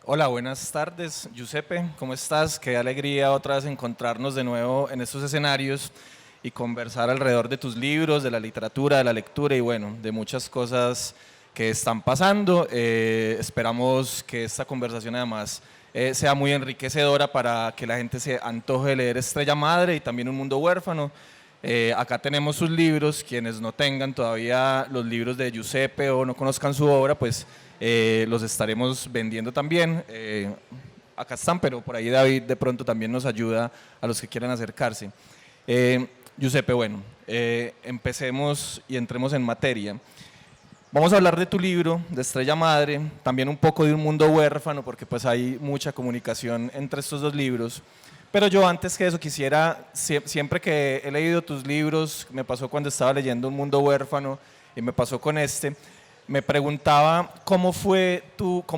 Hola, buenas tardes, Giuseppe, ¿cómo estás? Qué alegría otra vez encontrarnos de nuevo en estos escenarios y conversar alrededor de tus libros, de la literatura, de la lectura y bueno, de muchas cosas que están pasando. Esperamos que esta conversación además sea muy enriquecedora para que la gente se antoje de leer Estrella Madre y también Un Mundo Huérfano. Acá tenemos sus libros, quienes no tengan todavía los libros de Giuseppe o no conozcan su obra, pues los estaremos vendiendo también. Acá están, pero por ahí David de pronto también nos ayuda a los que quieran acercarse. Giuseppe, bueno, empecemos y entremos en materia. Vamos a hablar de tu libro, de Estrella Madre, también un poco de Un Mundo Huérfano, porque pues hay mucha comunicación entre estos dos libros. Pero yo antes que eso quisiera, siempre que he leído tus libros, me pasó cuando estaba leyendo Un Mundo Huérfano y me pasó con este, me preguntaba cómo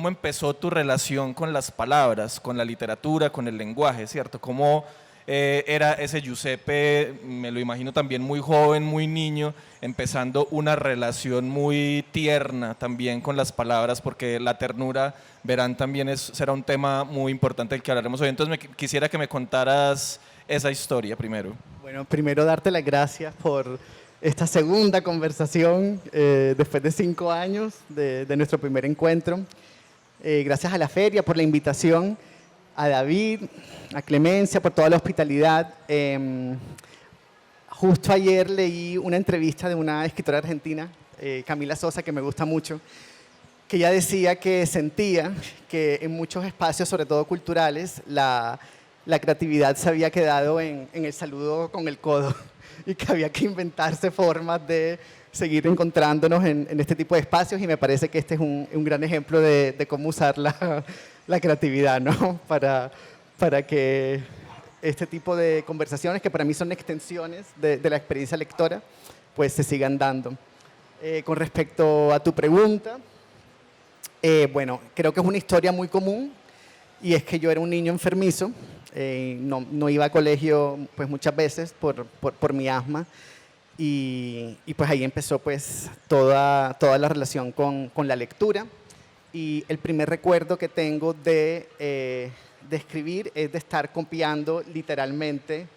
empezó tu relación con las palabras, con la literatura, con el lenguaje, ¿cierto? ¿Cómo era ese Giuseppe, me lo imagino también muy joven, muy niño, empezando una relación muy tierna también con las palabras, porque la ternura, verán, también será un tema muy importante del que hablaremos hoy. Entonces quisiera que me contaras esa historia primero. Bueno, primero darte las gracias por esta segunda conversación después de 5 años de nuestro primer encuentro. Gracias a la feria por la invitación, a David, a Clemencia por toda la hospitalidad. Justo ayer leí una entrevista de una escritora argentina, Camila Sosa, que me gusta mucho, que ella decía que sentía que en muchos espacios, sobre todo culturales, la creatividad se había quedado en el saludo con el codo y que había que inventarse formas de seguir encontrándonos en este tipo de espacios, y me parece que este es un gran ejemplo de cómo usar la creatividad, ¿no? para que este tipo de conversaciones, que para mí son extensiones de la experiencia lectora, pues se sigan dando. Con respecto a tu pregunta, bueno, creo que es una historia muy común, y es que yo era un niño enfermizo, no iba a colegio pues muchas veces por mi asma, y pues ahí empezó pues toda la relación con la lectura. Y el primer recuerdo que tengo de escribir es de estar copiando literalmente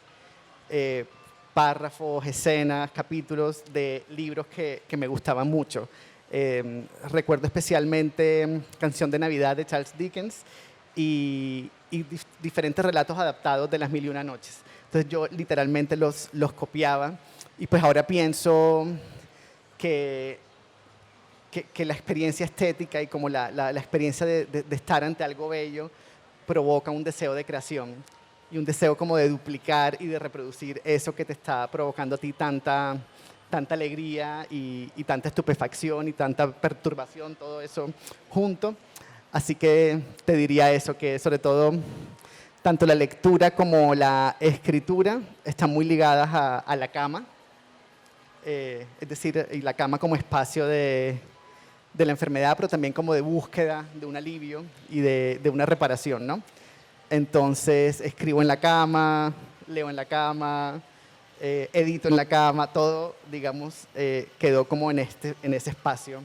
párrafos, escenas, capítulos de libros que me gustaban mucho. Recuerdo especialmente Canción de Navidad de Charles Dickens y diferentes relatos adaptados de Las Mil y Una Noches. Entonces yo literalmente los copiaba, y pues ahora pienso que la experiencia estética y como la experiencia de estar ante algo bello provoca un deseo de creación y un deseo como de duplicar y de reproducir eso que te está provocando a ti tanta alegría y tanta estupefacción y tanta perturbación, todo eso junto. Así que te diría eso, que sobre todo tanto la lectura como la escritura están muy ligadas a la cama, es decir, y la cama como espacio de la enfermedad, pero también como de búsqueda de un alivio y de una reparación, ¿no? Entonces escribo en la cama, leo en la cama, edito en la cama, todo, digamos, quedó como en ese espacio.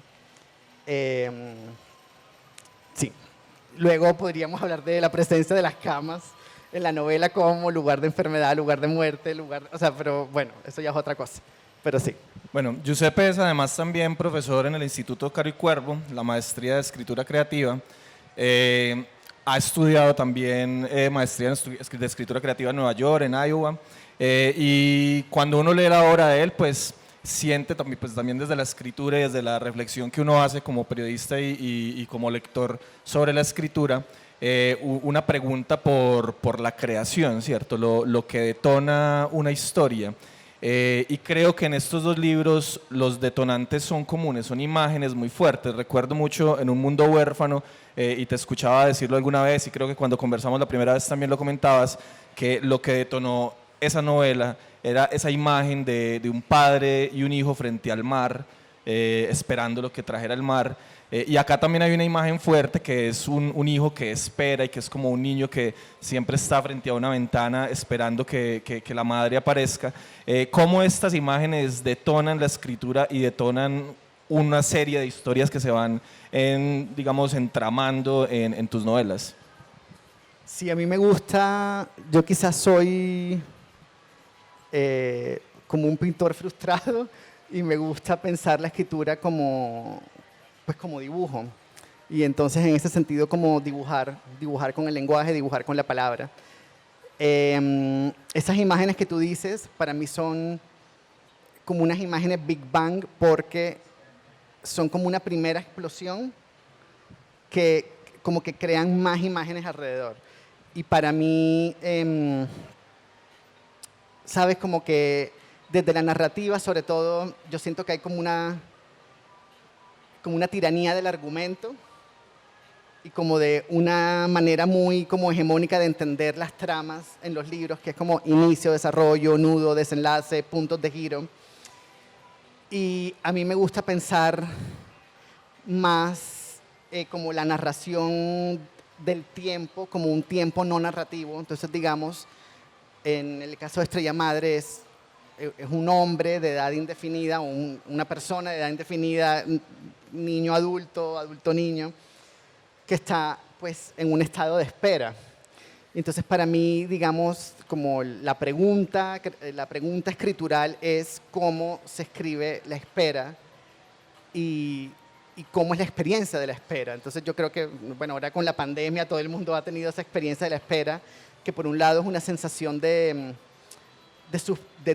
Sí. Luego podríamos hablar de la presencia de las camas en la novela como lugar de enfermedad, lugar de muerte, o sea, pero bueno, eso ya es otra cosa, pero sí. Bueno, Giuseppe es además también profesor en el Instituto Caro y Cuervo, la maestría de escritura creativa. Ha estudiado también maestría de escritura creativa en Nueva York, en Iowa. Y cuando uno lee la obra de él, pues siente también, pues, también desde la escritura y desde la reflexión que uno hace como periodista y como lector sobre la escritura, una pregunta por la creación, ¿cierto? Lo que detona una historia. Y creo que en estos dos libros los detonantes son comunes, son imágenes muy fuertes. Recuerdo mucho en Un Mundo Huérfano, y te escuchaba decirlo alguna vez, y creo que cuando conversamos la primera vez también lo comentabas, que lo que detonó esa novela era esa imagen de un padre y un hijo frente al mar, esperando lo que trajera el mar. Y acá también hay una imagen fuerte que es un hijo que espera y que es como un niño que siempre está frente a una ventana esperando que la madre aparezca. ¿Cómo estas imágenes detonan la escritura y detonan una serie de historias que se van, digamos, entramando en tus novelas. Sí, a mí me gusta, yo quizás soy como un pintor frustrado y me gusta pensar la escritura como, pues como dibujo. Y entonces en ese sentido como dibujar con el lenguaje, dibujar con la palabra. Esas imágenes que tú dices para mí son como unas imágenes Big Bang porque son como una primera explosión que como que crean más imágenes alrededor. Y para mí, sabes, como que desde la narrativa, sobre todo, yo siento que hay como una tiranía del argumento y como de una manera muy como hegemónica de entender las tramas en los libros, que es como inicio, desarrollo, nudo, desenlace, puntos de giro. Y a mí me gusta pensar más como la narración del tiempo, como un tiempo no narrativo. Entonces, digamos, en el caso de Estrella Madre es un hombre de edad indefinida, o una persona de edad indefinida, niño adulto, adulto niño, que está pues en un estado de espera. Entonces, para mí, digamos, como la pregunta escritural es cómo se escribe la espera y cómo es la experiencia de la espera. Entonces yo creo que, bueno, ahora con la pandemia todo el mundo ha tenido esa experiencia de la espera, que por un lado es una sensación de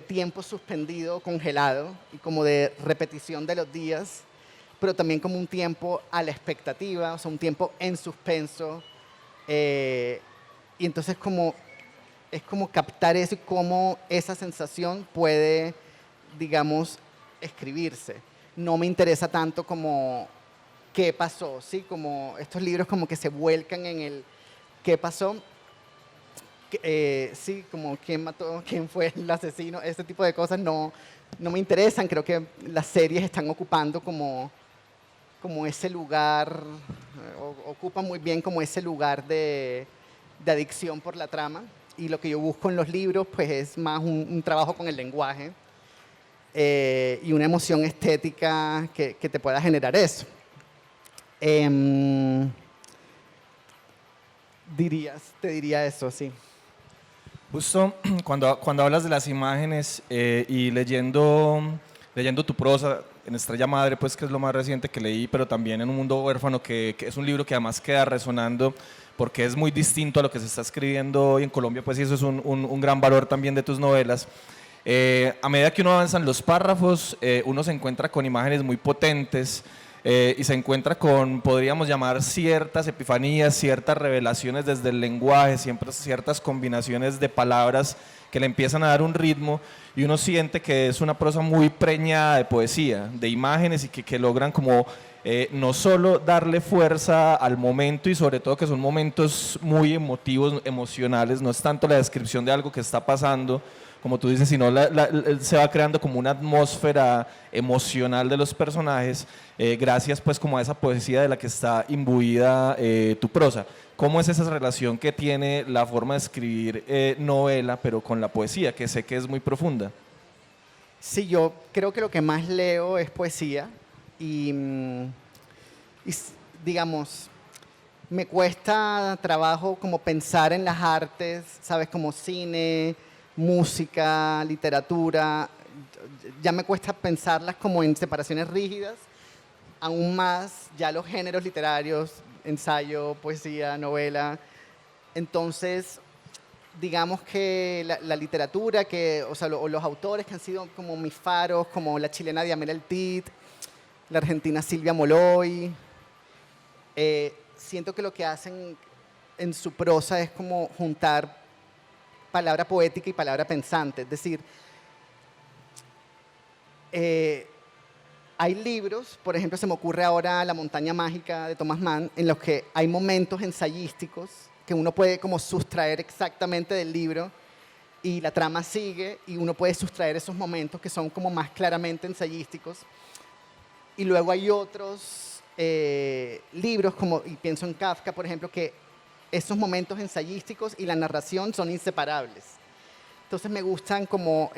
tiempo suspendido, congelado, y como de repetición de los días, pero también como un tiempo a la expectativa, o sea, un tiempo en suspenso. Y entonces es como captar eso y cómo esa sensación puede, digamos, escribirse. No me interesa tanto como qué pasó, ¿sí? Como estos libros como que se vuelcan en el qué pasó, sí, como quién mató, quién fue el asesino, ese tipo de cosas no me interesan. Creo que las series están ocupando como ese lugar, ocupan muy bien como ese lugar de adicción por la trama. Y lo que yo busco en los libros pues es más un trabajo con el lenguaje y una emoción estética que te pueda generar eso. Te diría eso, sí. Justo cuando hablas de las imágenes y leyendo tu prosa, en Estrella Madre, pues que es lo más reciente que leí, pero también en Un Mundo Huérfano, que es un libro que además queda resonando porque es muy distinto a lo que se está escribiendo hoy en Colombia, pues y eso es un gran valor también de tus novelas. A medida que uno avanza en los párrafos, uno se encuentra con imágenes muy potentes y se encuentra con, podríamos llamar, ciertas epifanías, ciertas revelaciones desde el lenguaje, siempre ciertas combinaciones de palabras que le empiezan a dar un ritmo y uno siente que es una prosa muy preñada de poesía, de imágenes y que logran como no solo darle fuerza al momento y sobre todo que son momentos muy emotivos, emocionales, no es tanto la descripción de algo que está pasando, como tú dices, sino se va creando como una atmósfera emocional de los personajes, gracias pues como a esa poesía de la que está imbuida tu prosa. ¿Cómo es esa relación que tiene la forma de escribir novela, pero con la poesía, que sé que es muy profunda? Sí, yo creo que lo que más leo es poesía y, digamos, me cuesta trabajo como pensar en las artes, ¿sabes? Como cine, música, literatura. Ya me cuesta pensarlas como en separaciones rígidas, aún más ya los géneros literarios, ensayo, poesía, novela. Entonces, digamos que la literatura, o sea, o los autores que han sido como mis faros, como la chilena Diamela El Tit, la argentina Silvia Moloy, siento que lo que hacen en su prosa es como juntar palabra poética y palabra pensante. Es decir, hay libros, por ejemplo, se me ocurre ahora La montaña mágica de Thomas Mann, en los que hay momentos ensayísticos que uno puede como sustraer exactamente del libro y la trama sigue y uno puede sustraer esos momentos que son como más claramente ensayísticos. Y luego hay otros libros, como, y pienso en Kafka, por ejemplo, que esos momentos ensayísticos y la narración son inseparables. Entonces me gustan como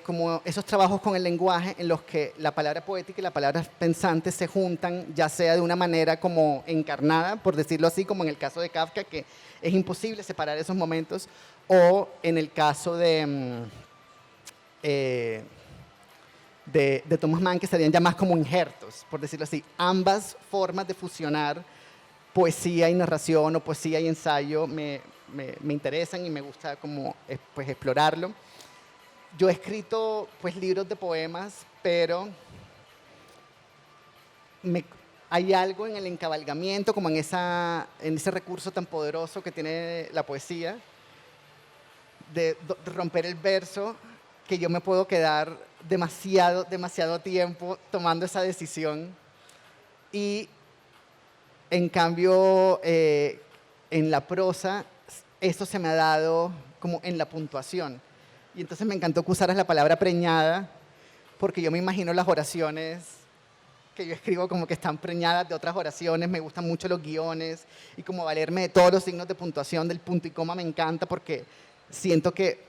como esos trabajos con el lenguaje en los que la palabra poética y la palabra pensante se juntan, ya sea de una manera como encarnada, por decirlo así, como en el caso de Kafka, que es imposible separar esos momentos, o en el caso eh, de Thomas Mann, que serían ya más como injertos, por decirlo así. Ambas formas de fusionar poesía y narración o poesía y ensayo me interesan y me gusta como pues, explorarlo. Yo he escrito pues libros de poemas, pero hay algo en el encabalgamiento, como en ese recurso tan poderoso que tiene la poesía, de romper el verso, que yo me puedo quedar demasiado tiempo tomando esa decisión. Y en cambio, en la prosa, eso se me ha dado como en la puntuación. Y entonces me encantó que usaras la palabra preñada, porque yo me imagino las oraciones que yo escribo como que están preñadas de otras oraciones. Me gustan mucho los guiones y como valerme de todos los signos de puntuación, del punto y coma me encanta porque siento que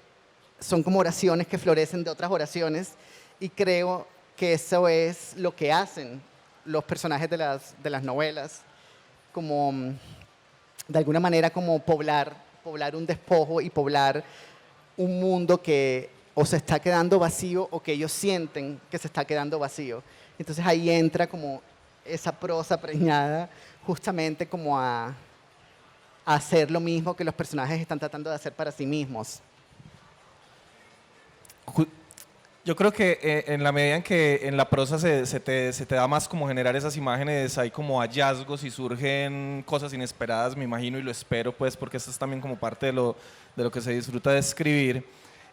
son como oraciones que florecen de otras oraciones y creo que eso es lo que hacen los personajes de las novelas, como de alguna manera como poblar un despojo y poblar un mundo que o se está quedando vacío o que ellos sienten que se está quedando vacío. Entonces ahí entra como esa prosa preñada justamente como a hacer lo mismo que los personajes están tratando de hacer para sí mismos. Yo creo que en la medida en que en la prosa se te da más como generar esas imágenes, hay como hallazgos y surgen cosas inesperadas, me imagino, y lo espero, pues, porque esto es también como parte de lo que se disfruta de escribir.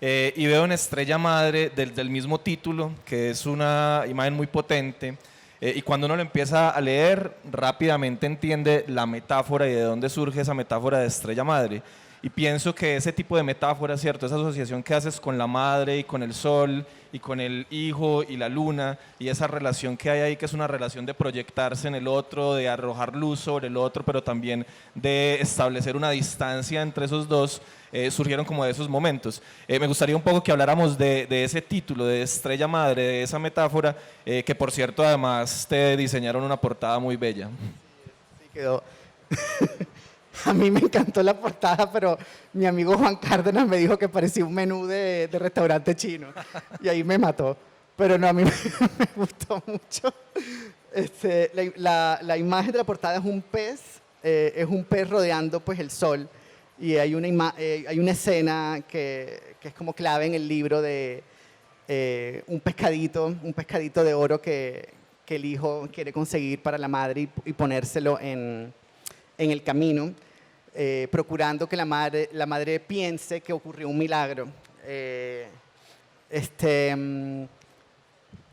Y veo en Estrella Madre del mismo título, que es una imagen muy potente, y cuando uno lo empieza a leer, rápidamente entiende la metáfora y de dónde surge esa metáfora de Estrella Madre. Y pienso que ese tipo de metáfora, ¿cierto? Esa asociación que haces con la madre y con el sol y con el hijo y la luna y esa relación que hay ahí, que es una relación de proyectarse en el otro, de arrojar luz sobre el otro, pero también de establecer una distancia entre esos dos, surgieron como de esos momentos. Me gustaría un poco que habláramos de ese título, de Estrella Madre, de esa metáfora, que por cierto además te diseñaron una portada muy bella. Sí quedó. A mí me encantó la portada, pero mi amigo Juan Cárdenas me dijo que parecía un menú de restaurante chino y ahí me mató. Pero no, a mí me gustó mucho. La imagen de la portada es un pez rodeando pues, el sol y hay hay una escena que es como clave en el libro de un pescadito de oro que el hijo quiere conseguir para la madre y ponérselo en el camino, procurando que la madre piense que ocurrió un milagro.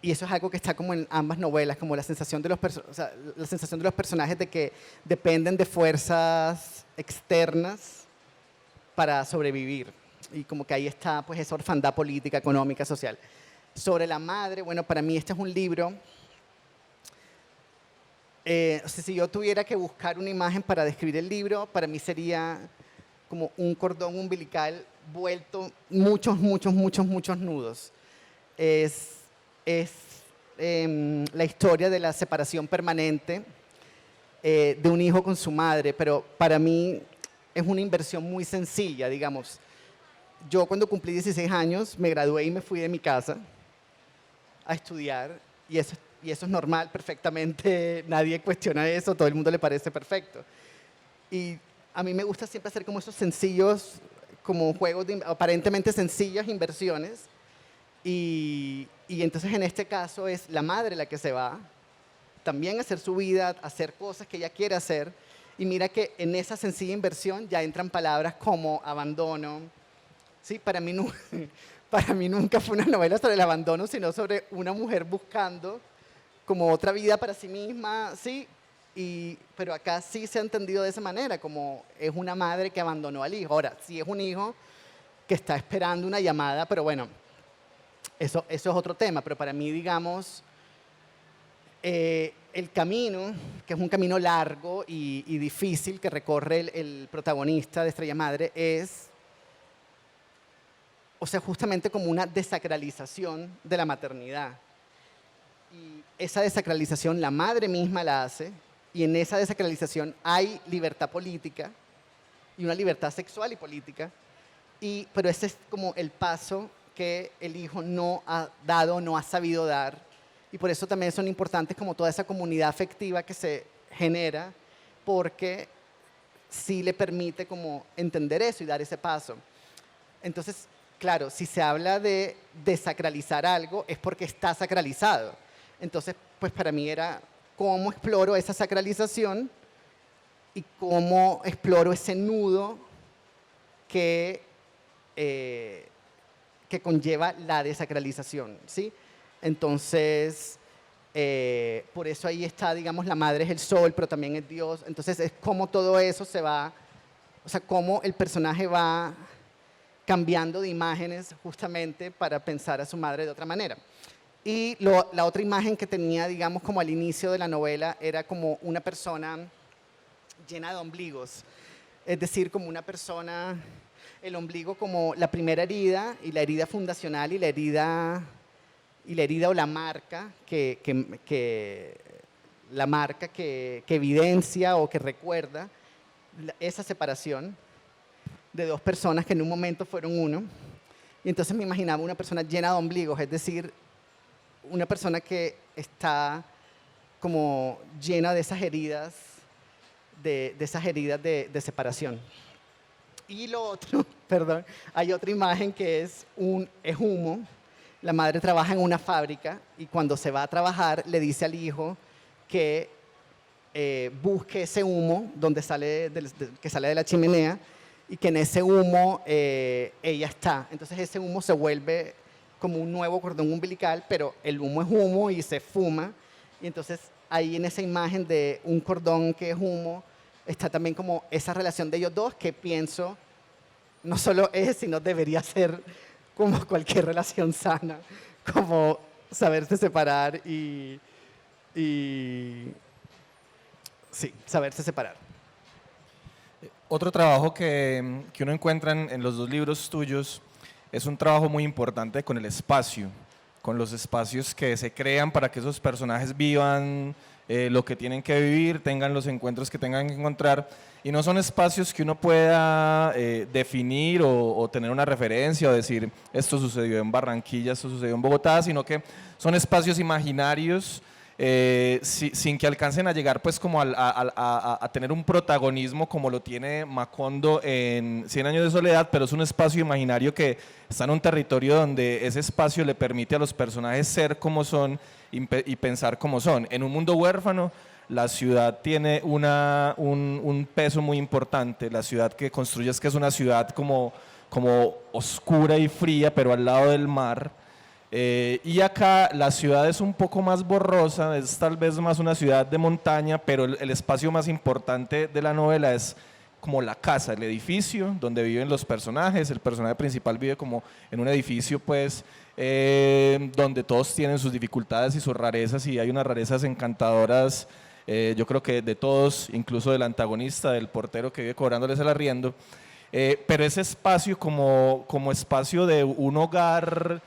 Y eso es algo que está como en ambas novelas, como la sensación de la sensación de los personajes de que dependen de fuerzas externas para sobrevivir. Y como que ahí está pues esa orfandad política, económica, social. Sobre la madre, bueno, para mí este es un libro. O sea, si yo tuviera que buscar una imagen para describir el libro, para mí sería como un cordón umbilical vuelto muchos nudos. Es la historia de la separación permanente de un hijo con su madre, pero para mí es una inversión muy sencilla, digamos. Yo cuando cumplí 16 años me gradué y me fui de mi casa a estudiar y eso es normal, perfectamente, nadie cuestiona eso, todo el mundo le parece perfecto. Y a mí me gusta siempre hacer como esos sencillos, como juegos de aparentemente sencillas inversiones. Y entonces en este caso es la madre la que se va, también a hacer su vida, a hacer cosas que ella quiere hacer. Y mira que en esa sencilla inversión ya entran palabras como abandono. Sí, para mí, para mí nunca fue una novela sobre el abandono, sino sobre una mujer buscando como otra vida para sí misma, sí, pero acá sí se ha entendido de esa manera, como es una madre que abandonó al hijo. Ahora, sí es un hijo que está esperando una llamada, pero bueno, eso es otro tema, pero para mí, digamos, el camino, que es un camino largo y difícil que recorre el protagonista de Estrella Madre, es o sea, justamente como una desacralización de la maternidad. Y esa desacralización la madre misma la hace, y en esa desacralización hay libertad política y una libertad sexual y política, pero ese es como el paso que el hijo no ha dado, no ha sabido dar, y por eso también son importantes como toda esa comunidad afectiva que se genera, porque sí le permite como entender eso y dar ese paso. Entonces, claro, si se habla de desacralizar algo, es porque está sacralizado. Entonces, pues para mí era cómo exploro esa sacralización y cómo exploro ese nudo que conlleva la desacralización, ¿sí? Entonces, por eso ahí está, digamos, la madre es el sol, pero también es Dios. Entonces, es como todo eso se va, o sea, cómo el personaje va cambiando de imágenes justamente para pensar a su madre de otra manera. Y la otra imagen que tenía, digamos, como al inicio de la novela, era como una persona llena de ombligos. Es decir, como una persona, el ombligo como la primera herida, y la herida fundacional, y la herida o la marca la marca que evidencia o que recuerda esa separación de dos personas que en un momento fueron uno. Y entonces me imaginaba una persona llena de ombligos, es decir, una persona que está como llena de esas heridas, de separación. Y lo otro, perdón, hay otra imagen que es humo. La madre trabaja en una fábrica y cuando se va a trabajar le dice al hijo que busque ese humo que sale de la chimenea, y que en ese humo ella está. Entonces ese humo se vuelve como un nuevo cordón umbilical, pero el humo es humo y se fuma. Y entonces ahí en esa imagen de un cordón que es humo, está también como esa relación de ellos dos, que pienso no solo es, sino debería ser como cualquier relación sana, como saberse separar y sí, saberse separar. Otro trabajo que uno encuentra en los dos libros tuyos es un trabajo muy importante con el espacio, con los espacios que se crean para que esos personajes vivan lo que tienen que vivir, tengan los encuentros que tengan que encontrar, y no son espacios que uno pueda definir o tener una referencia o decir esto sucedió en Barranquilla, esto sucedió en Bogotá, sino que son espacios imaginarios sin que alcancen a llegar pues como a tener un protagonismo como lo tiene Macondo en 100 años de soledad, pero es un espacio imaginario que está en un territorio donde ese espacio le permite a los personajes ser como son y pensar como son. En un mundo huérfano, la ciudad tiene un peso muy importante. La ciudad que construyes, que es una ciudad como oscura y fría, pero al lado del mar. Y acá la ciudad es un poco más borrosa, es tal vez más una ciudad de montaña, pero el espacio más importante de la novela es como la casa, el edificio donde viven los personajes. El personaje principal vive como en un edificio pues donde todos tienen sus dificultades y sus rarezas, y hay unas rarezas encantadoras, yo creo que de todos, incluso del antagonista, del portero que vive cobrándoles el arriendo, pero ese espacio como espacio de un hogar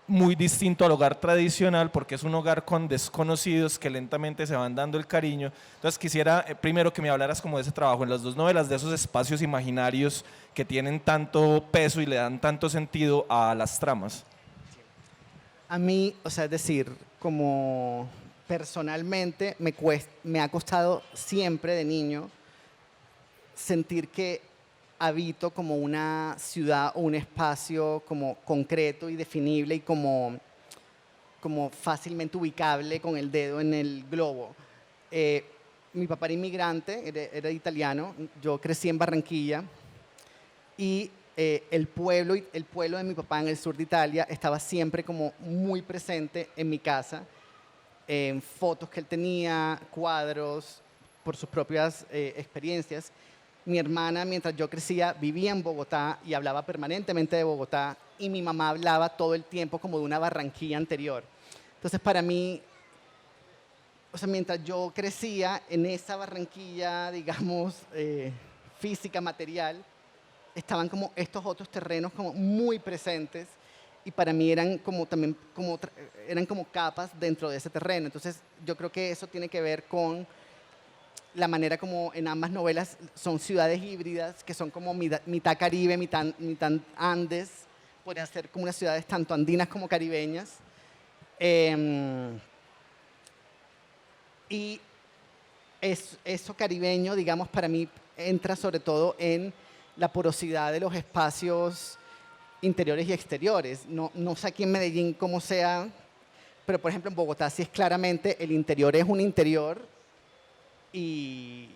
muy distinto al hogar tradicional, porque es un hogar con desconocidos que lentamente se van dando el cariño. Entonces quisiera primero que me hablaras como de ese trabajo en las dos novelas, de esos espacios imaginarios que tienen tanto peso y le dan tanto sentido a las tramas. A mí, o sea, es decir, como personalmente me ha costado siempre de niño sentir que habito como una ciudad o un espacio como concreto y definible y como fácilmente ubicable con el dedo en el globo. Mi papá era inmigrante, era italiano, yo crecí en Barranquilla, y el pueblo de mi papá en el sur de Italia estaba siempre como muy presente en mi casa, en fotos que él tenía, cuadros, por sus propias experiencias. Mi hermana, mientras yo crecía, vivía en Bogotá y hablaba permanentemente de Bogotá, y mi mamá hablaba todo el tiempo como de una Barranquilla anterior. Entonces, para mí, o sea, mientras yo crecía en esa Barranquilla, digamos, física, material, estaban como estos otros terrenos como muy presentes y para mí eran como también eran como capas dentro de ese terreno. Entonces yo creo que eso tiene que ver con la manera como en ambas novelas son ciudades híbridas, que son como mitad Caribe, mitad Andes, podrían ser como unas ciudades tanto andinas como caribeñas. Y eso caribeño, digamos, para mí entra sobre todo en la porosidad de los espacios interiores y exteriores. No sé aquí en Medellín cómo sea, pero por ejemplo en Bogotá sí es claramente el interior es un interior y,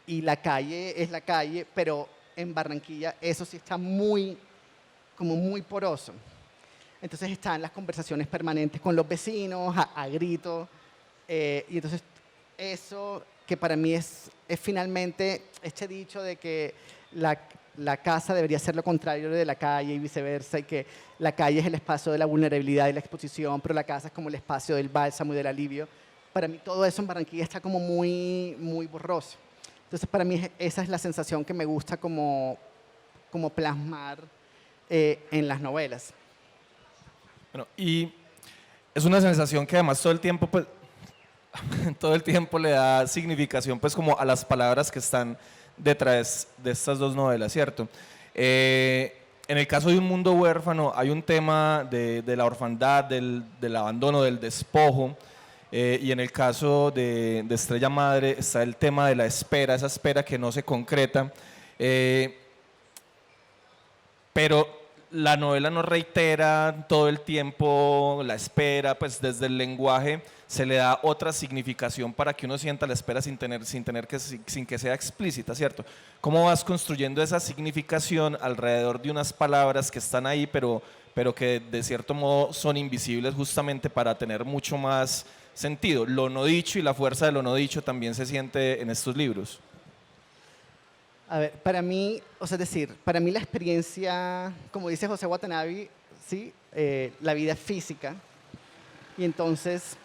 y la calle es la calle, pero en Barranquilla eso sí está como muy poroso. Entonces están las conversaciones permanentes con los vecinos, a grito, y entonces eso que para mí es finalmente este dicho de que la casa debería ser lo contrario de la calle y viceversa, y que la calle es el espacio de la vulnerabilidad y la exposición, pero la casa es como el espacio del bálsamo y del alivio. Para mí todo eso en Barranquilla está como muy borroso. Entonces para mí esa es la sensación que me gusta como plasmar en las novelas. Bueno, y es una sensación que además todo el tiempo, pues, todo el tiempo le da significación, pues, como a las palabras que están detrás de estas dos novelas, ¿cierto? En el caso de Un mundo huérfano hay un tema de la orfandad, del abandono, del despojo, y en el caso de Estrella Madre está el tema de la espera, esa espera que no se concreta, pero la novela nos reitera todo el tiempo la espera, pues desde el lenguaje se le da otra significación para que uno sienta la espera sin que sea explícita, ¿cierto? ¿Cómo vas construyendo esa significación alrededor de unas palabras que están ahí, pero que de cierto modo son invisibles justamente para tener mucho más sentido? Lo no dicho y la fuerza de lo no dicho también se siente en estos libros. A ver, para mí, o sea, es decir, para mí la experiencia, como dice José Watanabe, ¿sí? La vida es física. Y entonces,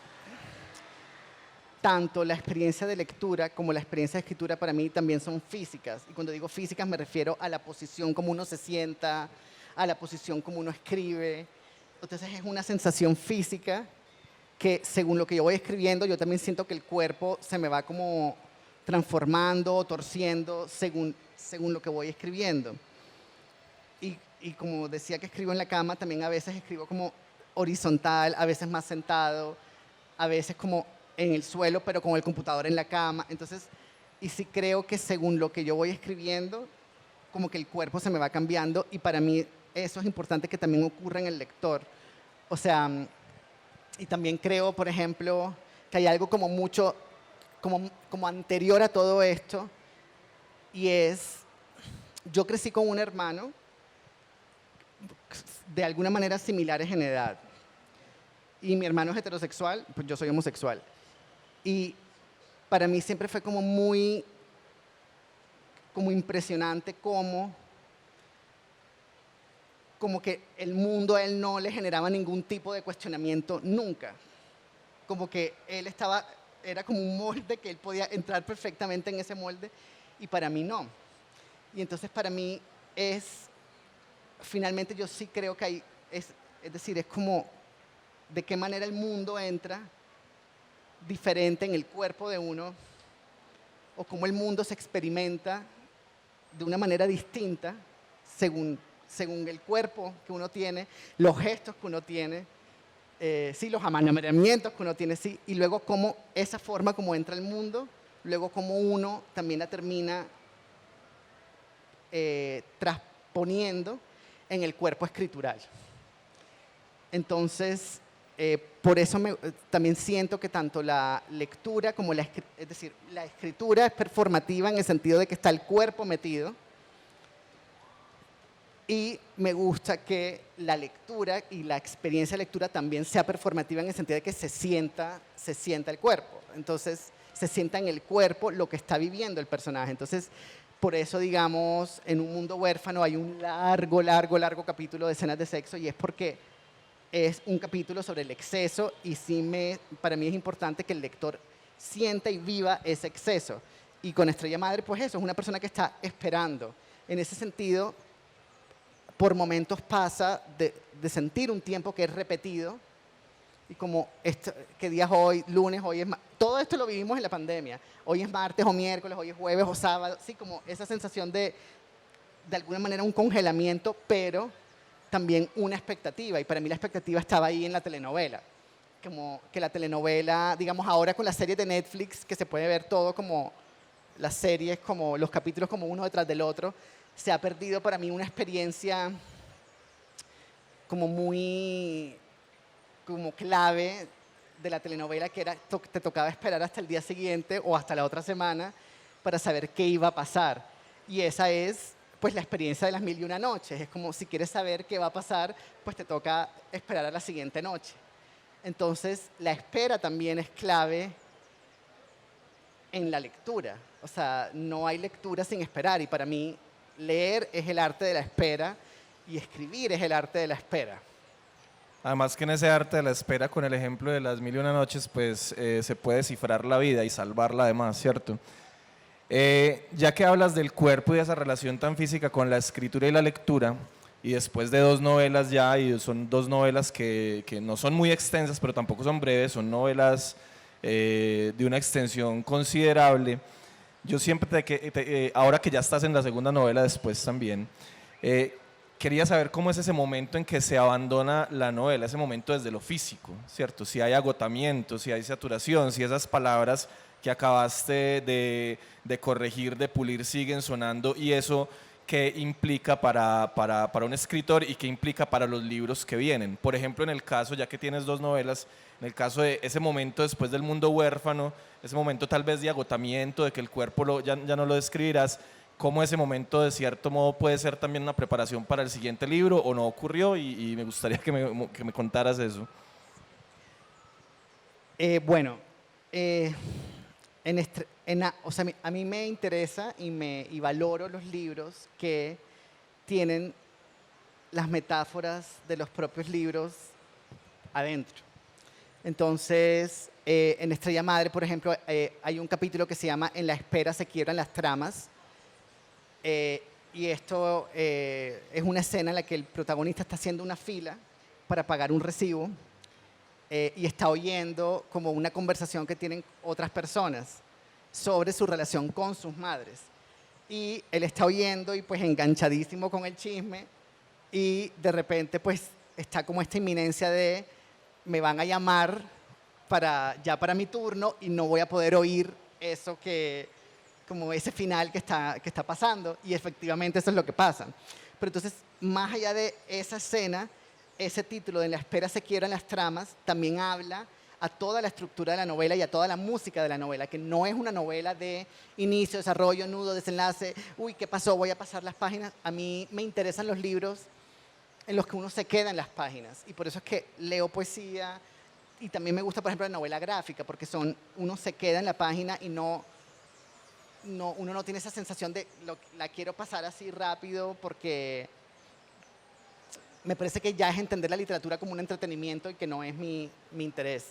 tanto la experiencia de lectura como la experiencia de escritura para mí también son físicas. Y cuando digo físicas me refiero a la posición como uno se sienta, a la posición como uno escribe. Entonces es una sensación física que según lo que yo voy escribiendo, yo también siento que el cuerpo se me va como transformando o torciendo según lo que voy escribiendo. Y como decía que escribo en la cama, también a veces escribo como horizontal, a veces más sentado, a veces como en el suelo, pero con el computador en la cama. Entonces, y sí creo que según lo que yo voy escribiendo, como que el cuerpo se me va cambiando y para mí eso es importante que también ocurra en el lector. O sea, y también creo, por ejemplo, que hay algo como mucho como anterior a todo esto, y es, yo crecí con un hermano de alguna manera similares en edad, y mi hermano es heterosexual, pues yo soy homosexual, y para mí siempre fue como impresionante como que el mundo a él no le generaba ningún tipo de cuestionamiento nunca, como que él era como un molde que él podía entrar perfectamente en ese molde y para mí no. Y entonces para mí finalmente yo sí creo que es decir, es como de qué manera el mundo entra diferente en el cuerpo de uno o cómo el mundo se experimenta de una manera distinta según el cuerpo que uno tiene, los gestos que uno tiene, sí, los amaneramientos que uno tiene, sí, y luego cómo esa forma como entra el mundo, luego cómo uno también la termina transponiendo en el cuerpo escritural. Entonces, por eso también siento que tanto la lectura como es decir, la escritura es performativa en el sentido de que está el cuerpo metido, y me gusta que la lectura y la experiencia de lectura también sea performativa en el sentido de que se sienta el cuerpo. Entonces, se sienta en el cuerpo lo que está viviendo el personaje. Entonces, por eso, digamos, en Un mundo huérfano hay un largo capítulo de escenas de sexo, y es porque es un capítulo sobre el exceso, y para mí es importante que el lector sienta y viva ese exceso. Y con Estrella Madre, pues eso, es una persona que está esperando, En ese sentido, por momentos pasa de sentir un tiempo que es repetido y como ¿qué día es hoy? Lunes, hoy es todo esto lo vivimos en la pandemia. Hoy es martes o miércoles, hoy es jueves o sábado. Sí, como esa sensación de alguna manera un congelamiento, pero también una expectativa. Y para mí la expectativa estaba ahí en la telenovela. Como que la telenovela, digamos ahora con la serie de Netflix, que se puede ver todo como las series, como los capítulos como uno detrás del otro, se ha perdido para mí una experiencia como muy como clave de la telenovela, que era te tocaba esperar hasta el día siguiente o hasta la otra semana para saber qué iba a pasar. Y esa es pues la experiencia de las mil y una noches. Es como si quieres saber qué va a pasar, pues te toca esperar a la siguiente noche. Entonces, la espera también es clave en la lectura. O sea, no hay lectura sin esperar. Y para mí, leer es el arte de la espera y escribir es el arte de la espera. Además que en ese arte de la espera, con el ejemplo de las mil y una noches, pues se puede cifrar la vida y salvarla además, ¿cierto? Ya que hablas del cuerpo y de esa relación tan física con la escritura y la lectura, y después de dos novelas ya, y son dos novelas que no son muy extensas, pero tampoco son breves, son novelas de una extensión considerable, yo siempre, ahora que ya estás en la segunda novela después también, quería saber cómo es ese momento en que se abandona la novela, ese momento desde lo físico, ¿cierto? Si hay agotamiento, si hay saturación, si esas palabras que acabaste de corregir, de pulir, siguen sonando, y eso qué implica para un escritor y qué implica para los libros que vienen. Por ejemplo, en el caso, ya que tienes dos novelas, en el caso de ese momento después del mundo huérfano, ese momento tal vez de agotamiento, de que el cuerpo ya no lo describirás, cómo ese momento de cierto modo puede ser también una preparación para el siguiente libro o no ocurrió, y me gustaría que me contaras eso. Bueno, o sea, a mí me interesa y valoro los libros que tienen las metáforas de los propios libros adentro. Entonces, en Estrella Madre, por ejemplo, hay un capítulo que se llama En la espera se quiebran las tramas. Y esto es una escena en la que el protagonista está haciendo una fila para pagar un recibo y está oyendo como una conversación que tienen otras personas sobre su relación con sus madres. Y él está oyendo y pues enganchadísimo con el chisme y de repente pues está como esta inminencia de me van a llamar ya para mi turno y no voy a poder oír eso como ese final que está pasando, y efectivamente eso es lo que pasa. Pero entonces, más allá de esa escena, ese título de En la espera se quiebran las tramas también habla a toda la estructura de la novela y a toda la música de la novela, que no es una novela de inicio, desarrollo, nudo, desenlace, uy, ¿qué pasó? Voy a pasar las páginas. A mí me interesan los libros en los que uno se queda en las páginas, y por eso es que leo poesía, y también me gusta, por ejemplo, la novela gráfica, porque uno se queda en la página y uno no tiene esa sensación de la quiero pasar así rápido, porque me parece que ya es entender la literatura como un entretenimiento y que no es mi interés.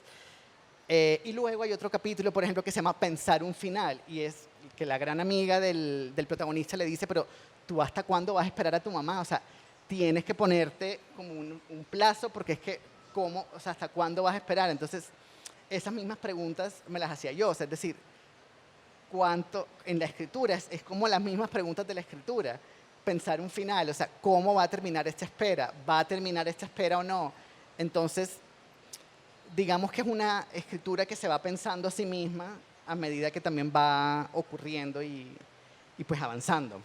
Y luego hay otro capítulo, por ejemplo, que se llama Pensar un final, y es que la gran amiga del protagonista le dice, pero ¿tú hasta cuándo vas a esperar a tu mamá? O sea, tienes que ponerte como un plazo, porque es que, ¿cómo? O sea, ¿hasta cuándo vas a esperar? Entonces, esas mismas preguntas me las hacía yo, o sea, es decir, ¿cuánto en la escritura? Es como las mismas preguntas de la escritura. Pensar un final, o sea, ¿cómo va a terminar esta espera? ¿Va a terminar esta espera o no? Entonces, digamos que es una escritura que se va pensando a sí misma a medida que también va ocurriendo y pues avanzando.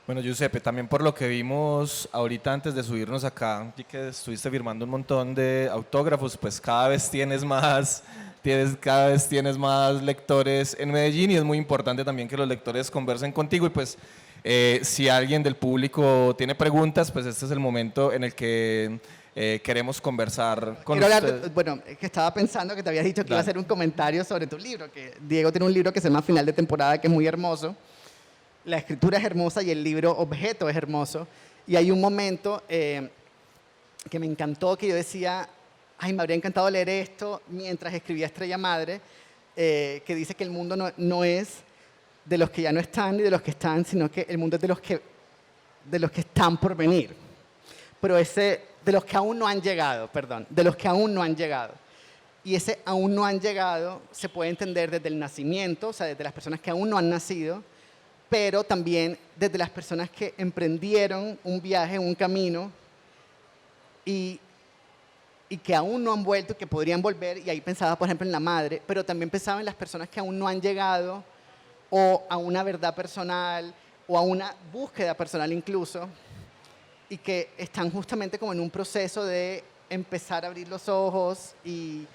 Bueno, Giuseppe, también por lo que vimos ahorita antes de subirnos acá, y que estuviste firmando un montón de autógrafos, pues cada vez tienes más lectores en Medellín, y es muy importante también que los lectores conversen contigo, y pues si alguien del público tiene preguntas, pues este es el momento en el que queremos conversar con usted. Bueno, es que estaba pensando que te había dicho que iba a Dale. hacer un comentario sobre tu libro, que Diego tiene un libro que se llama Final de temporada, que es muy hermoso. La escritura es hermosa y el libro objeto es hermoso. Y hay un momento que me encantó, que yo decía, ay, me habría encantado leer esto mientras escribía Estrella Madre, que dice que el mundo no es de los que ya no están ni de los que están, sino que el mundo es de los que están por venir. Pero de los que aún no han llegado, perdón, de los que aún no han llegado. Y ese aún no han llegado se puede entender desde el nacimiento, o sea, desde las personas que aún no han nacido, pero también desde las personas que emprendieron un viaje, un camino, y que aún no han vuelto, que podrían volver, y ahí pensaba, por ejemplo, en la madre, pero también pensaba en las personas que aún no han llegado, o a una verdad personal, o a una búsqueda personal incluso, y que están justamente como en un proceso de empezar a abrir los ojos, y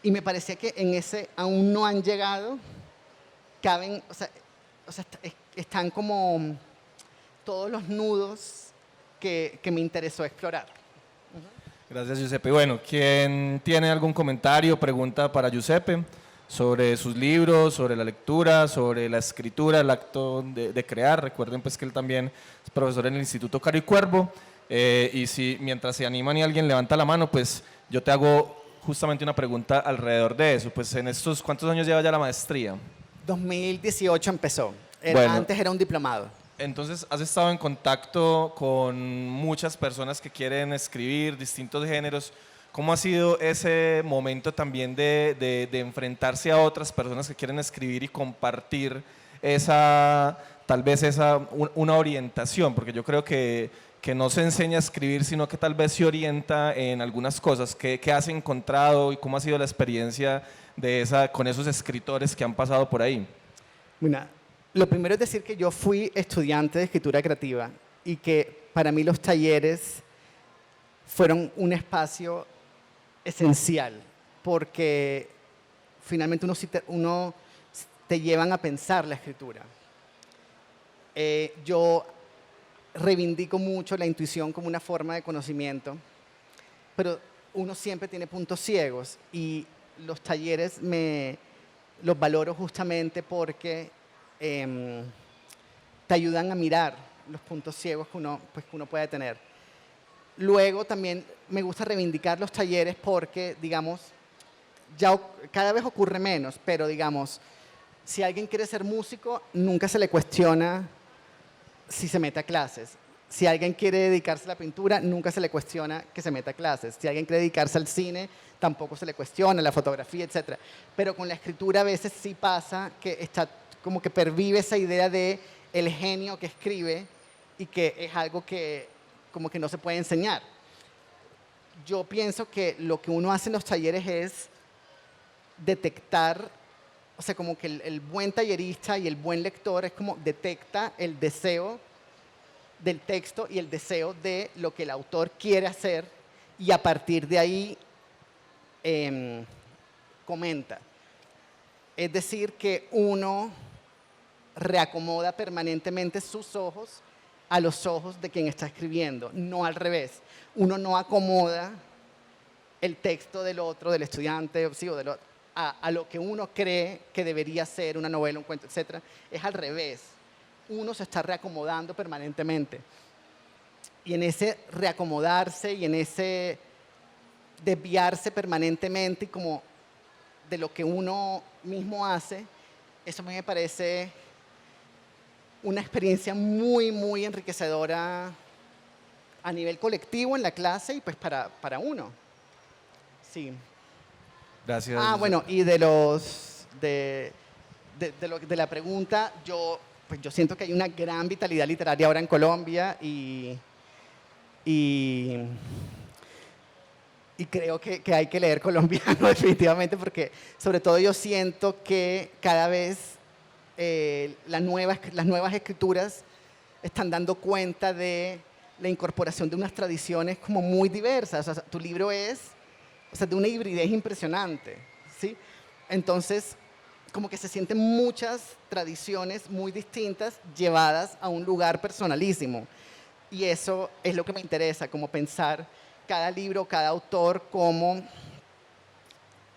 me parecía que en ese aún no han llegado, caben, o sea, están como todos los nudos que me interesó explorar. Gracias, Giuseppe. Bueno, ¿quién tiene algún comentario o pregunta para Giuseppe sobre sus libros, sobre la lectura, sobre la escritura, el acto de crear? Recuerden pues que él también es profesor en el Instituto Caro y Cuervo, y si mientras se animan y alguien levanta la mano, pues yo te hago justamente una pregunta alrededor de eso. Pues en estos, ¿cuántos años lleva ya la maestría? 2018 empezó. Bueno. Antes era un diplomado. Entonces, has estado en contacto con muchas personas que quieren escribir distintos géneros. ¿Cómo ha sido ese momento también de enfrentarse a otras personas que quieren escribir y compartir tal vez una orientación? Porque yo creo que no se enseña a escribir, sino que tal vez se orienta en algunas cosas. ¿Qué has encontrado y cómo ha sido la experiencia con esos escritores que han pasado por ahí? Mira, lo primero es decir que yo fui estudiante de escritura creativa y que para mí los talleres fueron un espacio esencial porque finalmente uno te llevan a pensar la escritura. Yo reivindico mucho la intuición como una forma de conocimiento, pero uno siempre tiene puntos ciegos y los talleres los valoro justamente porque te ayudan a mirar los puntos ciegos que uno puede tener. Luego también me gusta reivindicar los talleres porque, digamos, ya cada vez ocurre menos, pero digamos, si alguien quiere ser músico, nunca se le cuestiona si se mete a clases. Si alguien quiere dedicarse a la pintura, nunca se le cuestiona que se meta a clases. Si alguien quiere dedicarse al cine, tampoco se le cuestiona, la fotografía, etc. Pero con la escritura a veces sí pasa que está como que pervive esa idea de el genio que escribe y que es algo que como que no se puede enseñar. Yo pienso que lo que uno hace en los talleres es detectar, o sea, como que el buen tallerista y el buen lector es como detecta el deseo del texto y el deseo de lo que el autor quiere hacer y a partir de ahí comenta. Es decir, que uno reacomoda permanentemente sus ojos a los ojos de quien está escribiendo, no al revés. Uno no acomoda el texto del otro, del estudiante, sí, o del otro, a lo que uno cree que debería ser una novela, un cuento, etc. Es al revés. Uno se está reacomodando permanentemente. Y en ese reacomodarse y en ese desviarse permanentemente como de lo que uno mismo hace, eso me parece una experiencia muy, muy enriquecedora a nivel colectivo en la clase y pues para uno. Sí. Gracias. Bueno, y de la pregunta, yo siento que hay una gran vitalidad literaria ahora en Colombia y creo que hay que leer colombiano definitivamente porque sobre todo yo siento que cada vez las nuevas escrituras están dando cuenta de la incorporación de unas tradiciones como muy diversas. O sea, tu libro es de una hibridez impresionante, ¿sí? Entonces, como que se sienten muchas tradiciones muy distintas llevadas a un lugar personalísimo. Y eso es lo que me interesa, como pensar cada libro, cada autor como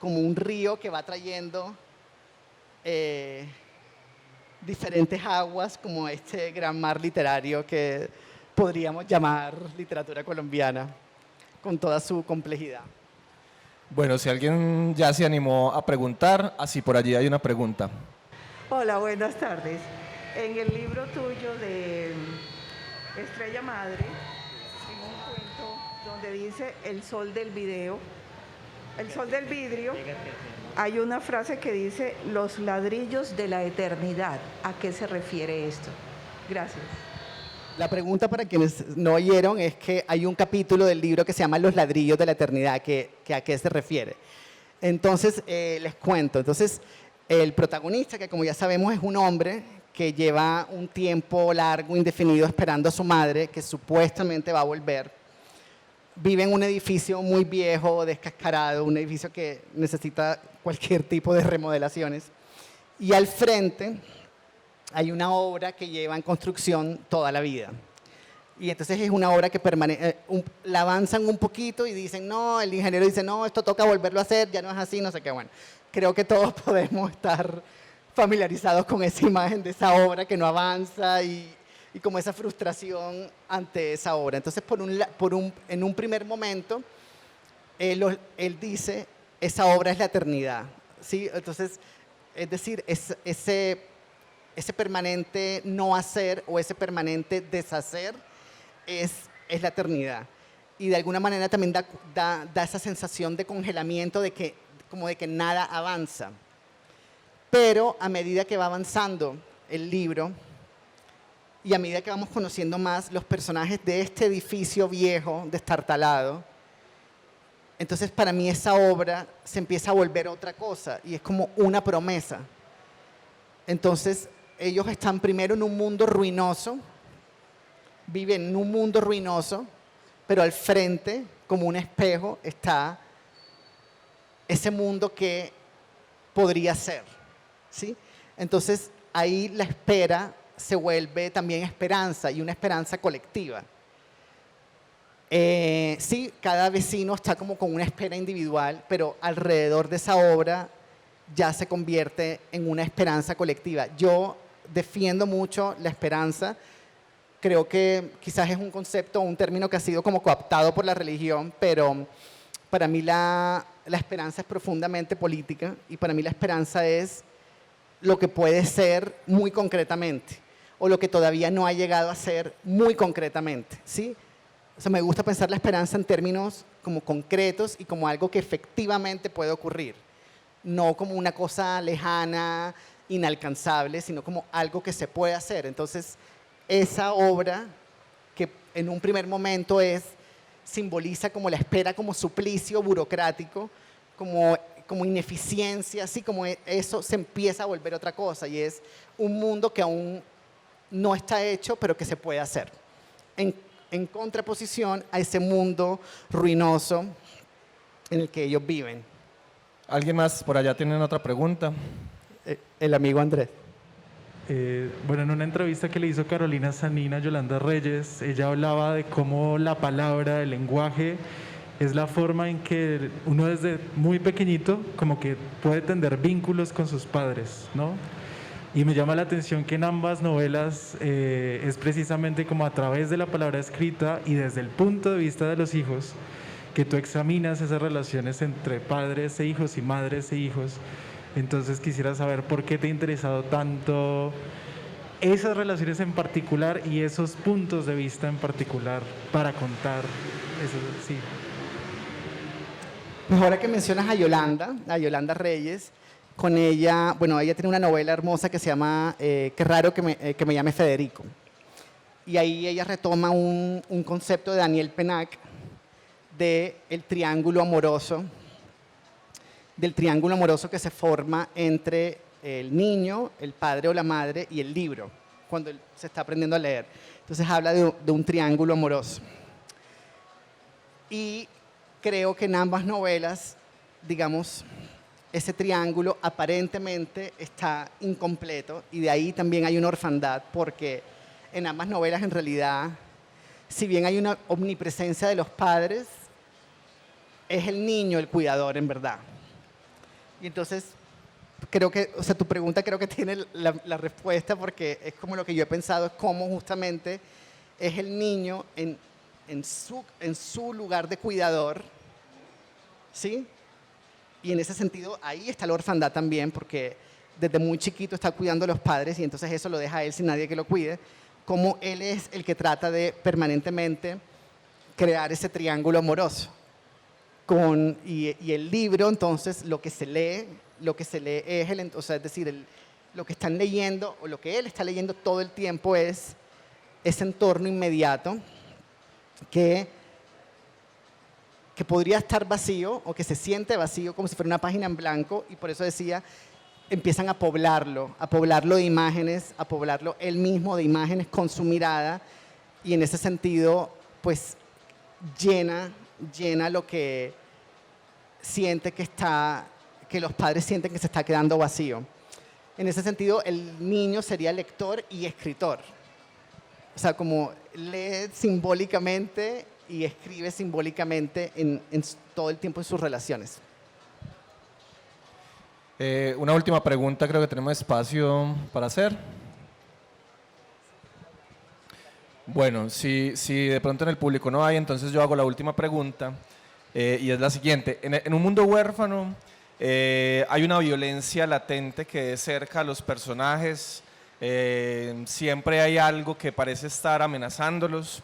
un río que va trayendo diferentes aguas, como este gran mar literario que podríamos llamar literatura colombiana, con toda su complejidad. Bueno, si alguien ya se animó a preguntar, así por allí hay una pregunta. Hola, buenas tardes. En el libro tuyo de Estrella Madre, en un cuento donde dice el sol del video, el sol del vidrio, hay una frase que dice los ladrillos de la eternidad. ¿A qué se refiere esto? Gracias. La pregunta para quienes no oyeron es que hay un capítulo del libro que se llama Los ladrillos de la eternidad, que a qué se refiere. Entonces, les cuento. Entonces, el protagonista, que como ya sabemos es un hombre que lleva un tiempo largo, indefinido, esperando a su madre, que supuestamente va a volver, vive en un edificio muy viejo, descascarado, un edificio que necesita cualquier tipo de remodelaciones. Y al frente hay una obra que lleva en construcción toda la vida. Y entonces es una obra que permanece, la avanzan un poquito y dicen, no, el ingeniero dice, no, esto toca volverlo a hacer, ya no es así, no sé qué. Bueno, creo que todos podemos estar familiarizados con esa imagen de esa obra que no avanza y como esa frustración ante esa obra. Entonces, en un primer momento, él dice, esa obra es la eternidad, ¿sí? Entonces, es decir, ese permanente no hacer o ese permanente deshacer es la eternidad. Y de alguna manera también da esa sensación de congelamiento, como de que nada avanza. Pero a medida que va avanzando el libro y a medida que vamos conociendo más los personajes de este edificio viejo, destartalado, entonces para mí esa obra se empieza a volver otra cosa y es como una promesa. Entonces ellos están primero en un mundo ruinoso, viven en un mundo ruinoso, pero al frente, como un espejo, está ese mundo que podría ser, ¿sí? Entonces ahí la espera se vuelve también esperanza y una esperanza colectiva. Sí, cada vecino está como con una espera individual, pero alrededor de esa obra ya se convierte en una esperanza colectiva. Yo defiendo mucho la esperanza. Creo que quizás es un concepto, un término que ha sido como cooptado por la religión, pero para mí la esperanza es profundamente política y para mí la esperanza es lo que puede ser muy concretamente o lo que todavía no ha llegado a ser muy concretamente, ¿sí? O sea, me gusta pensar la esperanza en términos como concretos y como algo que efectivamente puede ocurrir, no como una cosa lejana, inalcanzable, sino como algo que se puede hacer. Entonces, esa obra que en un primer momento simboliza como la espera como suplicio burocrático, como ineficiencia, así como eso se empieza a volver otra cosa y es un mundo que aún no está hecho, pero que se puede hacer. En contraposición a ese mundo ruinoso en el que ellos viven. ¿Alguien más por allá tiene otra pregunta? El amigo Andrés. Bueno, en una entrevista que le hizo Carolina Sanina a Yolanda Reyes, ella hablaba de cómo la palabra, el lenguaje, es la forma en que uno desde muy pequeñito como que puede tender vínculos con sus padres, ¿no? Y me llama la atención que en ambas novelas es precisamente como a través de la palabra escrita y desde el punto de vista de los hijos que tú examinas esas relaciones entre padres e hijos y madres e hijos. Entonces quisiera saber por qué te ha interesado tanto esas relaciones en particular y esos puntos de vista en particular para contar eso, sí. Pues ahora que mencionas a Yolanda Reyes, con ella, bueno, ella tiene una novela hermosa que se llama Qué raro que me llame Federico. Y ahí ella retoma un concepto de Daniel Pennac del triángulo amoroso que se forma entre el niño, el padre o la madre y el libro, cuando él se está aprendiendo a leer. Entonces habla de un triángulo amoroso. Y creo que en ambas novelas, digamos, ese triángulo aparentemente está incompleto y de ahí también hay una orfandad, porque en ambas novelas en realidad, si bien hay una omnipresencia de los padres, es el niño el cuidador en verdad. Y entonces, creo que, o sea, tu pregunta creo que tiene la respuesta, porque es como lo que yo he pensado, es cómo justamente es el niño en su lugar de cuidador, ¿sí? Y en ese sentido, ahí está la orfandad también, porque desde muy chiquito está cuidando a los padres y entonces eso lo deja a él sin nadie que lo cuide, como él es el que trata de permanentemente crear ese triángulo amoroso. Y el libro, entonces, lo que se lee es, o sea, es decir, lo que están leyendo o lo que él está leyendo todo el tiempo es ese entorno inmediato que podría estar vacío o que se siente vacío como si fuera una página en blanco, y por eso decía, empiezan a poblarlo de imágenes, a poblarlo él mismo de imágenes con su mirada, y en ese sentido, pues, llena lo que siente que los padres sienten que se está quedando vacío. En ese sentido, el niño sería lector y escritor. O sea, como lee simbólicamente y escribe simbólicamente en todo el tiempo en sus relaciones. Una última pregunta, creo que tenemos espacio para hacer. Bueno, si de pronto en el público no hay, entonces yo hago la última pregunta, y es la siguiente. En un mundo huérfano hay una violencia latente que cerca a los personajes, siempre hay algo que parece estar amenazándolos.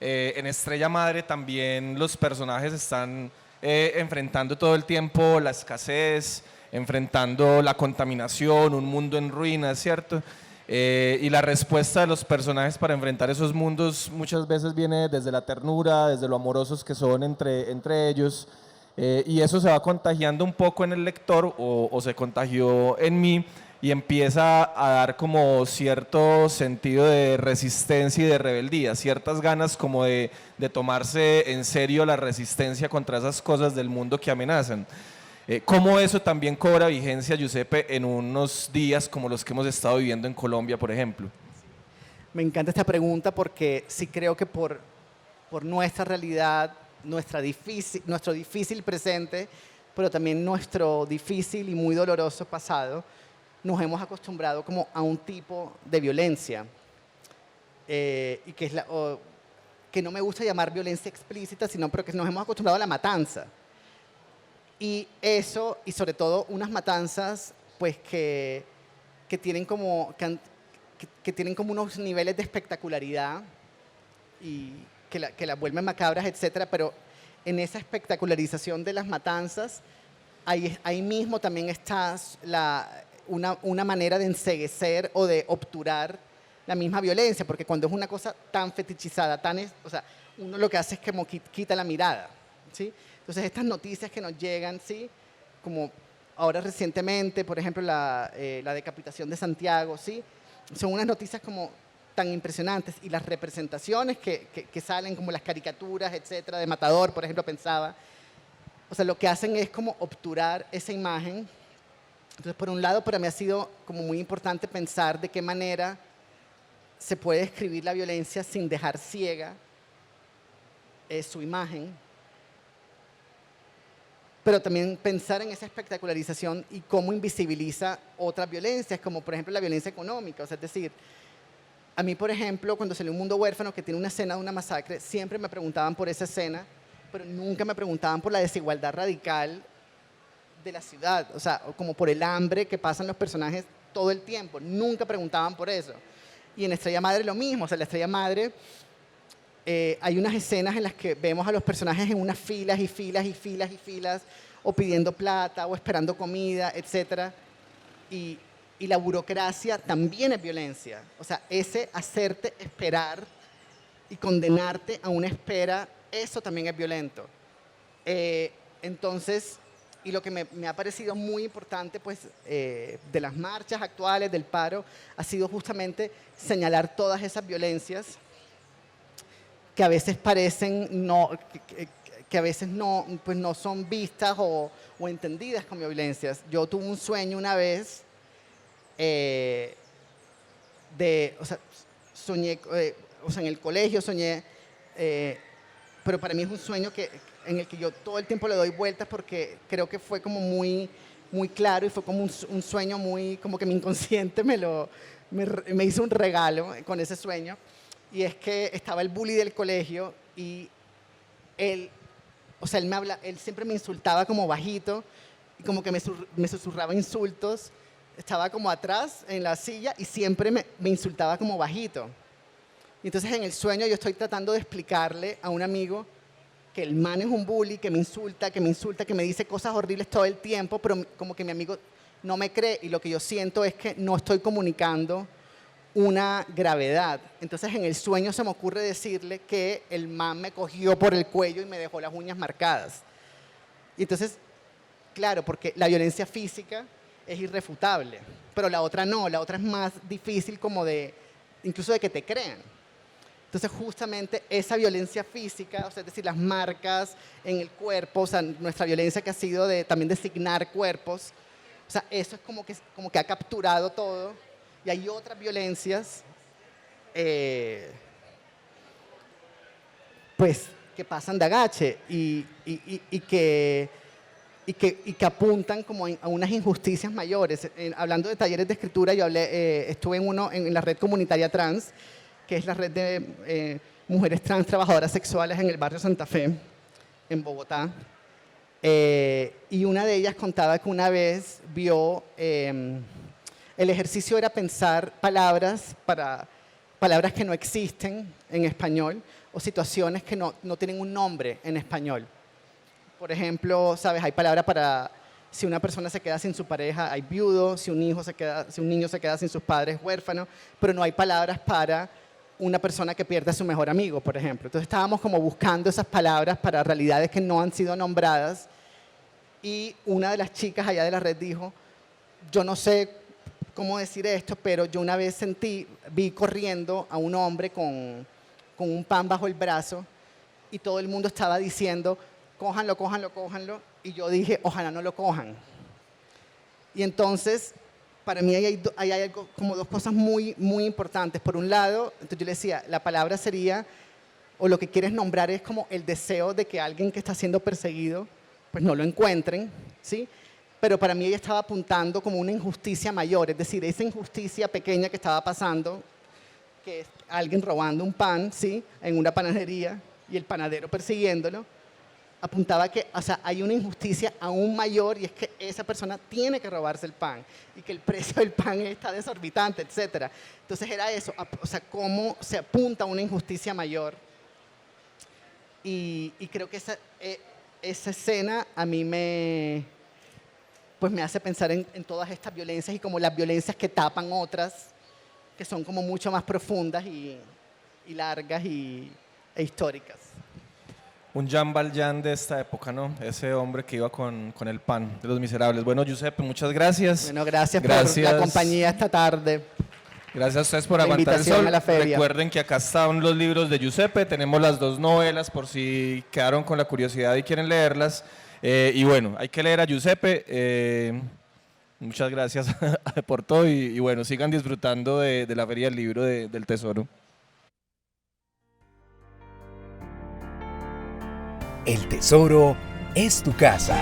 En Estrella Madre también los personajes están enfrentando todo el tiempo la escasez, enfrentando la contaminación, un mundo en ruinas, ¿cierto? Y la respuesta de los personajes para enfrentar esos mundos muchas veces viene desde la ternura, desde lo amorosos que son entre ellos, y eso se va contagiando un poco en el lector o se contagió en mí, y empieza a dar como cierto sentido de resistencia y de rebeldía, ciertas ganas como de tomarse en serio la resistencia contra esas cosas del mundo que amenazan. ¿Cómo eso también cobra vigencia, Giuseppe, en unos días como los que hemos estado viviendo en Colombia, por ejemplo? Me encanta esta pregunta porque sí creo que por nuestra realidad, nuestro difícil presente, pero también nuestro difícil y muy doloroso pasado, nos hemos acostumbrado como a un tipo de violencia, y que es que no me gusta llamar violencia explícita, sino pero que nos hemos acostumbrado a la matanza. Y eso, y sobre todo unas matanzas pues que tienen como unos niveles de espectacularidad y que la vuelven macabras, etcétera, pero en esa espectacularización de las matanzas, ahí mismo también está una manera de enceguecer o de obturar la misma violencia, porque cuando es una cosa tan fetichizada, o sea, uno lo que hace es como quita la mirada, ¿sí? Entonces, estas noticias que nos llegan, ¿sí? Como ahora recientemente, por ejemplo, la decapitación de Santiago, ¿sí? Son unas noticias como tan impresionantes, y las representaciones que salen, como las caricaturas, etcétera, de Matador, por ejemplo, pensaba, o sea, lo que hacen es como obturar esa imagen. Entonces, por un lado, para mí ha sido como muy importante pensar de qué manera se puede escribir la violencia sin dejar ciega su imagen, pero también pensar en esa espectacularización y cómo invisibiliza otras violencias, como por ejemplo la violencia económica. O sea, es decir, a mí, por ejemplo, cuando salió Un Mundo Huérfano, que tiene una escena de una masacre, siempre me preguntaban por esa escena, pero nunca me preguntaban por la desigualdad radical de la ciudad, o sea, como por el hambre que pasan los personajes todo el tiempo. Nunca preguntaban por eso. Y en Estrella Madre lo mismo, o sea, en la Estrella Madre hay unas escenas en las que vemos a los personajes en unas filas y filas y filas y filas, o pidiendo plata, o esperando comida, etcétera. Y la burocracia también es violencia. O sea, ese hacerte esperar y condenarte a una espera, eso también es violento. Entonces, y lo que me ha parecido muy importante, pues, de las marchas actuales, del paro, ha sido justamente señalar todas esas violencias que a veces parecen que a veces pues no son vistas o entendidas como violencias. Yo tuve un sueño una vez, o sea, soñé, o sea, en el colegio soñé, pero para mí es un sueño en el que yo todo el tiempo le doy vueltas porque creo que fue como muy, muy claro, y fue como un sueño muy, como que mi inconsciente me hizo un regalo con ese sueño. Y es que estaba el bully del colegio y él, o sea, él siempre me insultaba como bajito y como que me susurraba insultos estaba como atrás en la silla y siempre me insultaba como bajito. Y entonces en el sueño yo estoy tratando de explicarle a un amigo que el man es un bully, que me insulta, que me dice cosas horribles todo el tiempo, pero como que mi amigo no me cree y lo que yo siento es que no estoy comunicando una gravedad. Entonces en el sueño se me ocurre decirle que el man me cogió por el cuello y me dejó las uñas marcadas. Y entonces, claro, porque la violencia física es irrefutable, pero la otra no, la otra es más difícil como incluso de que te crean. Entonces justamente esa violencia física, o sea, es decir, las marcas en el cuerpo, o sea, nuestra violencia que ha sido también de signar cuerpos, o sea, eso es como que ha capturado todo. Y hay otras violencias, pues, que pasan de agache y que apuntan como a unas injusticias mayores. Hablando de talleres de escritura, yo estuve en la red comunitaria trans, que es la red de mujeres trans trabajadoras sexuales en el barrio Santa Fe, en Bogotá. Y una de ellas contaba que una vez vio, el ejercicio era pensar palabras que no existen en español o situaciones que no tienen un nombre en español. Por ejemplo, ¿sabes? Hay palabras para si una persona se queda sin su pareja, hay viudo, si un niño se queda sin sus padres, huérfano, pero no hay palabras para una persona que pierde a su mejor amigo, por ejemplo. Entonces estábamos como buscando esas palabras para realidades que no han sido nombradas y una de las chicas allá de la red dijo, yo no sé cómo decir esto, pero yo una vez vi corriendo a un hombre con un pan bajo el brazo y todo el mundo estaba diciendo, cójanlo, cójanlo, cójanlo, y yo dije, ojalá no lo cojan. Y entonces, para mí hay algo, como dos cosas muy, muy importantes. Por un lado, entonces yo le decía, la palabra sería, o lo que quieres nombrar es como el deseo de que alguien que está siendo perseguido, pues no lo encuentren, ¿sí? Pero para mí ella estaba apuntando como una injusticia mayor, es decir, esa injusticia pequeña que estaba pasando, que es alguien robando un pan, ¿sí? En una panadería y el panadero persiguiéndolo, apuntaba que, o sea, hay una injusticia aún mayor y es que esa persona tiene que robarse el pan y que el precio del pan está desorbitante, etc. Entonces era eso, o sea, cómo se apunta a una injusticia mayor. Y creo que esa escena a mí me hace pensar en todas estas violencias y como las violencias que tapan otras, que son como mucho más profundas y largas e históricas. Un Jean Valjean de esta época, ¿no? Ese hombre que iba con el pan de Los Miserables. Bueno, Giuseppe, muchas gracias. Bueno, gracias por la compañía esta tarde. Gracias a ustedes por aguantar el sol. Recuerden que acá están los libros de Giuseppe, tenemos las 2 novelas por si quedaron con la curiosidad y quieren leerlas. Y bueno, hay que leer a Giuseppe. Muchas gracias por todo y bueno, sigan disfrutando de la Feria del Libro del Tesoro. El Tesoro es tu casa.